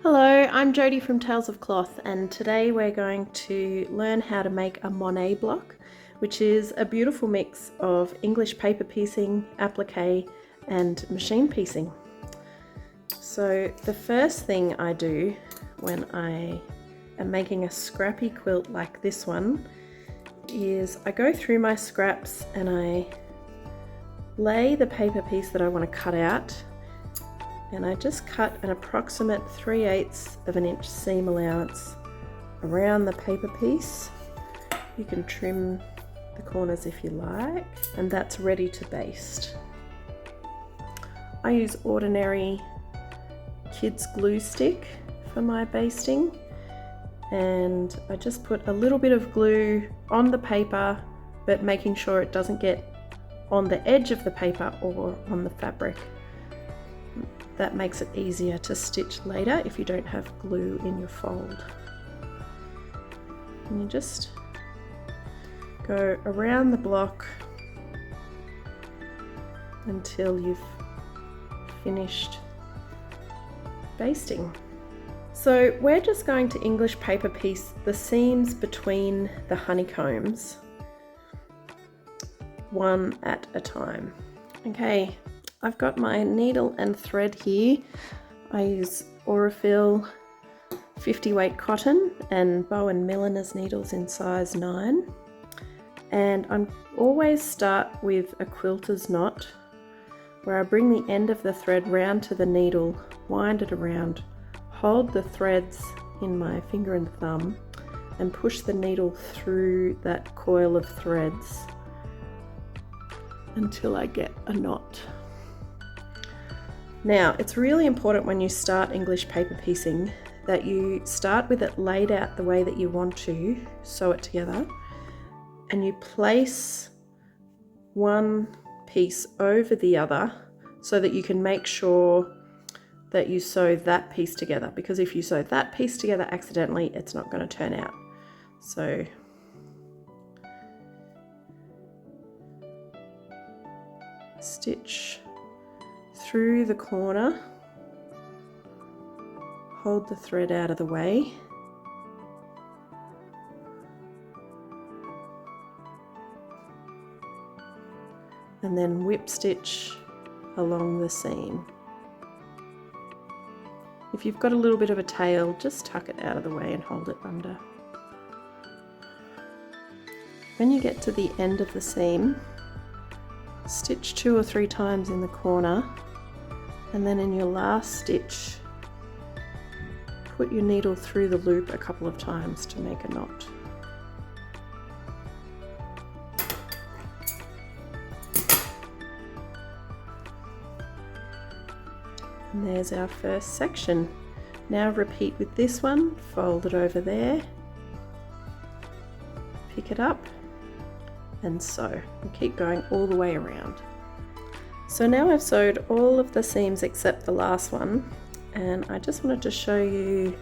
Hello, I'm Jodie from Tales of Cloth, and today we're going to learn how to make a Monet block, which is a beautiful mix of English paper piecing, applique and machine piecing. So the first thing I do when I am making a scrappy quilt like this one is I go through my scraps and I lay the paper piece that I want to cut out, and I just cut an approximate 3/8 of an inch seam allowance around the paper piece. You can trim the corners if you like, and that's ready to baste. I use ordinary kids glue stick for my basting, and I just put a little bit of glue on the paper, but making sure it doesn't get on the edge of the paper or on the fabric. That makes it easier to stitch later if you don't have glue in your fold. And you just go around the block until you've finished basting. So we're just going to English paper piece the seams between the honeycombs, one at a time. Okay. I've got my needle and thread here. I use Aurifil 50 weight cotton and Bowen Milliner's needles in size 9. And I always start with a quilter's knot, where I bring the end of the thread round to the needle, wind it around, hold the threads in my finger and thumb, and push the needle through that coil of threads until I get a knot. Now, it's really important when you start English paper piecing that you start with it laid out the way that you want to sew it together, and you place one piece over the other so that you can make sure that you sew that piece together, because if you sew that piece together accidentally, it's not going to turn out. So stitch through the corner, hold the thread out of the way, and then whip stitch along the seam. If you've got a little bit of a tail, just tuck it out of the way and hold it under. When you get to the end of the seam, stitch 2 or 3 times in the corner, and then in your last stitch, put your needle through the loop a couple of times to make a knot. And there's our first section. Now repeat with this one, fold it over there, pick it up, and sew, and keep going all the way around. So now I've sewed all of the seams except the last one, and I just wanted to show you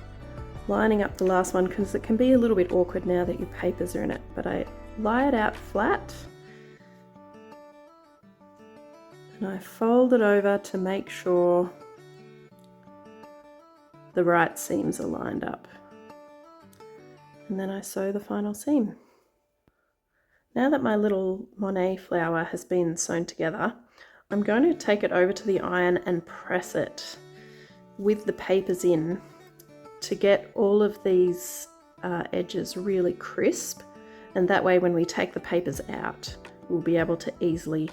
lining up the last one because it can be a little bit awkward now that your papers are in it, but I lie it out flat and I fold it over to make sure the right seams are lined up, and then I sew the final seam. Now that my little Monet flower has been sewn together, I'm going to take it over to the iron and press it with the papers in to get all of these edges really crisp, and that way when we take the papers out, we'll be able to easily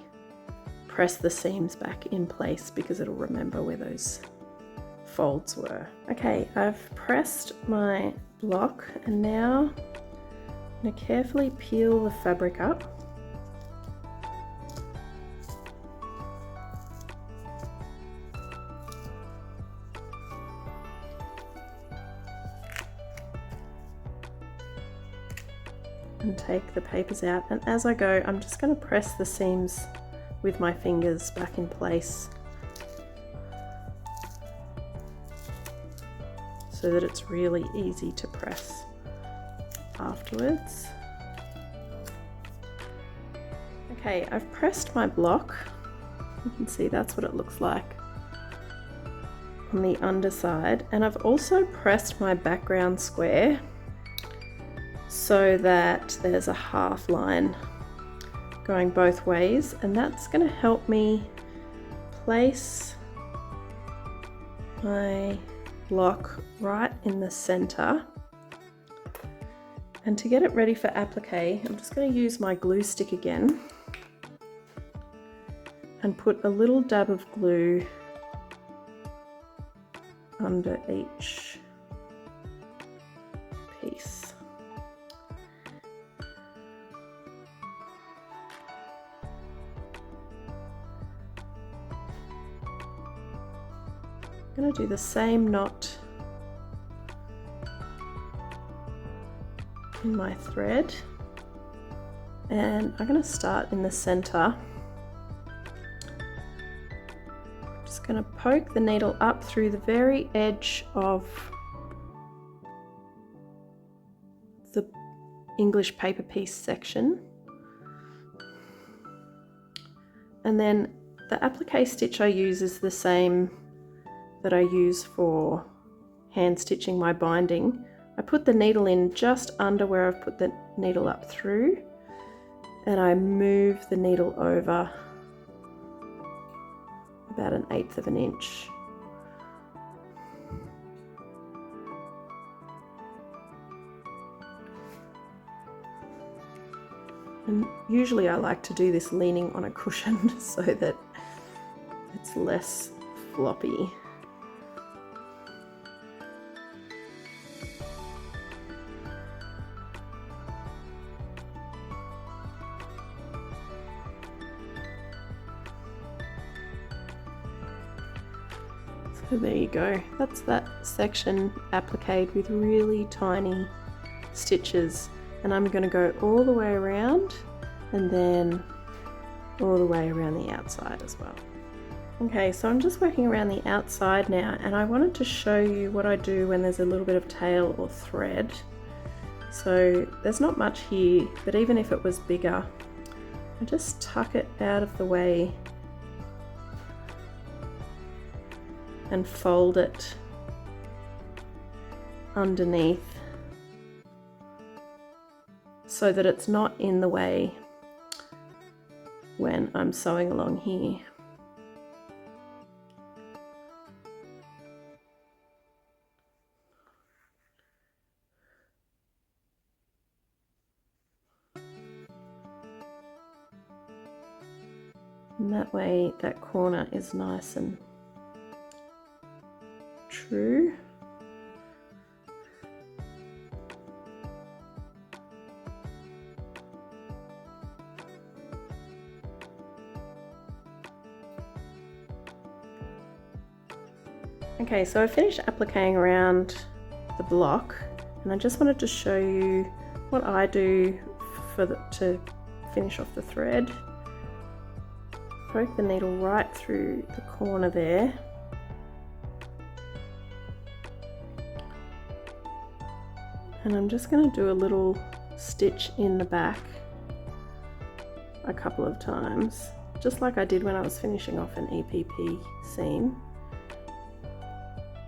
press the seams back in place because it'll remember where those folds were. Okay, I've pressed my block, and now I'm going to carefully peel the fabric up. And take the papers out, and as I go, I'm just going to press the seams with my fingers back in place so that it's really easy to press afterwards. Okay, I've pressed my block. You can see that's what it looks like on the underside, and I've also pressed my background square so that there's a half line going both ways, and that's going to help me place my block right in the center. And to get it ready for applique, I'm just going to use my glue stick again and put a little dab of glue under each piece. I'm going to do the same knot in my thread, and I'm going to start in the center. Just going to poke the needle up through the very edge of the English paper piece section, and then the applique stitch I use is the same that I use for hand stitching my binding. I put the needle in just under where I've put the needle up through, and I move the needle over about 1/8 of an inch. And usually I like to do this leaning on a cushion so that it's less floppy. So there you go, that's that section appliqued with really tiny stitches, and I'm going to go all the way around and then all the way around the outside as well. Okay, so I'm just working around the outside now, and I wanted to show you what I do when there's a little bit of tail or thread. So there's not much here, but even if it was bigger, I just tuck it out of the way and fold it underneath so that it's not in the way when I'm sewing along here. And that way that corner is nice and true. Okay, so I finished appliquing around the block, and I just wanted to show you what I do to finish off the thread. Poke the needle right through the corner there. And I'm just going to do a little stitch in the back a couple of times, just like I did when I was finishing off an EPP seam,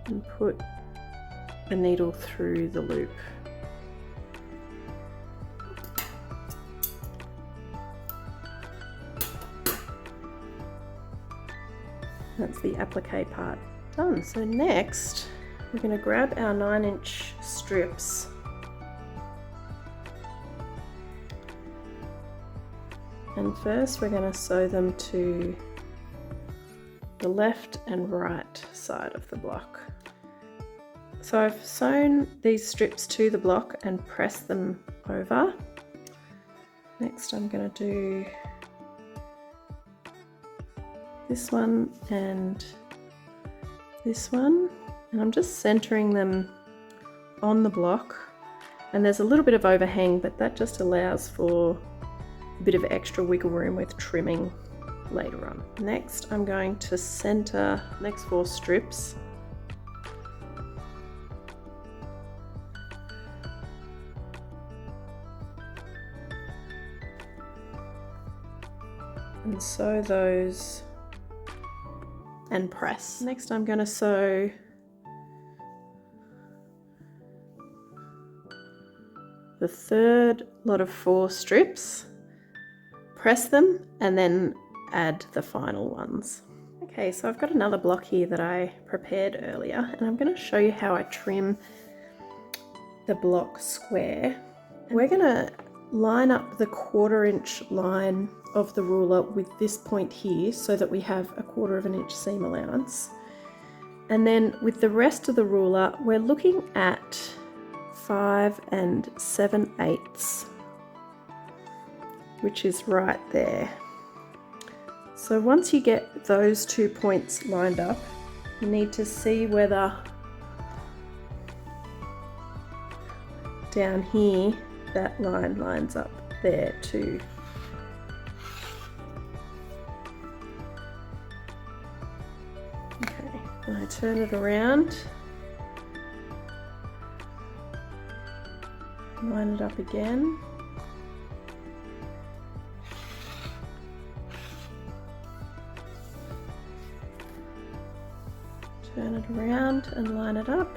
and put a needle through the loop. That's the applique part done. So next we're going to grab our 9-inch strips and first we're going to sew them to the left and right side of the block. So I've sewn these strips to the block and pressed them over. Next I'm going to do this one and this one, and I'm just centering them on the block, and there's a little bit of overhang, but that just allows for a bit of extra wiggle room with trimming later on. Next I'm going to center the next 4 strips and sew those and press. Next I'm going to sew the third lot of 4 strips, press them, and then add the final ones. Okay, so I've got another block here that I prepared earlier, and I'm going to show you how I trim the block square. We're going to line up the 1/4 inch line of the ruler with this point here so that we have a 1/4 inch seam allowance. And then with the rest of the ruler, we're looking at 5 7/8, which is right there. So once you get those 2 points lined up, you need to see whether down here that line lines up there too. Okay, and I turn it around, line it up again. Turn it around and line it up.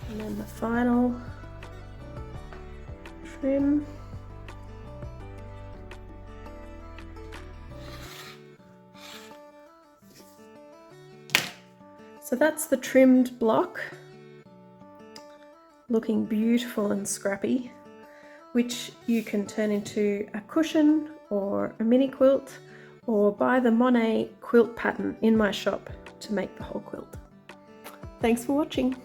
And then the final trim. So that's the trimmed block, looking beautiful and scrappy, which you can turn into a cushion or a mini quilt, or buy the Monet quilt pattern in my shop to make the whole quilt. Thanks for watching.